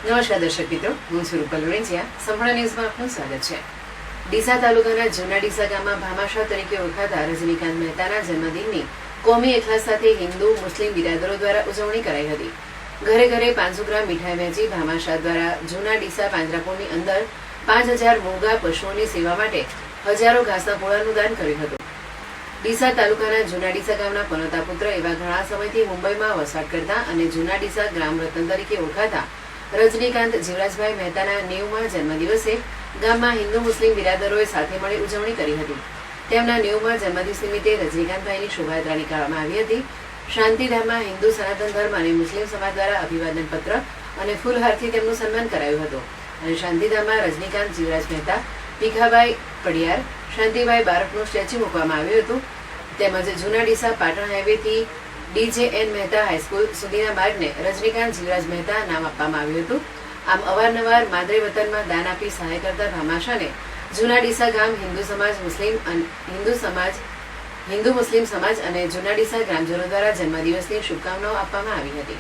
નમસ્કાર દર્શક મિત્રો, હું છું રૂપલ વેંજિયા. સંપૂર્ણ ન્યૂઝમાં આપનું સ્વાગત છે. ડીસા તાલુકાના જૂના ડીસા ગામમાં ભામાશાહ તરીકે ઓળખાતા રજનીકાંત મહેતાના જન્મદિનની કોમી એખલાસ સાથે હિન્દુ મુસ્લિમ બિરાદરો દ્વારા ઉજવણી કરાઈ હતી. ઘરે ઘરે 500 ગ્રામ મીઠાઈ વહેંચી ભામાશાહ દ્વારા જૂના ડીસા પાંજરાપોળની અંદર 5000 મૂંગા પશુઓની સેવા માટે હજારો ઘાસના પોળાનું દાન કર્યું હતું. ડીસા તાલુકાના જૂના ડીસા ગામના પનોતા પુત્ર એવા ઘણા સમયથી મુંબઈમાં વસવાટ કરતા અને જૂના ડીસા ગ્રામ રત્ન તરીકે ઓળખાતા રજનીકાંત જીવરાજભાઈ મહેતાના 90મા જન્મદિવસે ગામમાં હિન્દુ મુસ્લિમ બિરાદરોએ સાથે મળી ઉજવણી કરી હતી. તેમના 90મા જન્મદિવસ નિમિત્તે રજનીકાંતભાઈની શોભાયાત્રા નીકાળવામાં આવી હતી. શાંતિધામમાં હિન્દુ સનાતન ધર્મ અને મુસ્લિમ સમાજ દ્વારા અભિવાદન પત્ર અને ફૂલહારથી તેમનું સન્માન કરાયું હતું. અને શાંતિધામમાં રજનીકાંત જીવરાજ મહેતા, ભીખાભાઈ પડિયાર, શાંતિભાઈ બારકનું સ્ટેચ્યુ મૂકવામાં આવ્યું હતું. તેમજ જૂના ડીસા પાટણ હાઈવેથી DJN મહેતા હાઈસ્કૂલ સુધીના માર્ગને રજનીકાંત જીવરાજ મહેતા નામ આપવામાં આવ્યું હતું. આમ અવારનવાર માદરે વતનમાં દાન આપી સહાય કરતા ભામાશાહને જૂના ડીસા ગામ હિન્દુ મુસ્લિમ સમાજ અને જૂના ડીસા ગ્રામજનો દ્વારા જન્મદિવસની શુભકામનાઓ આપવામાં આવી હતી.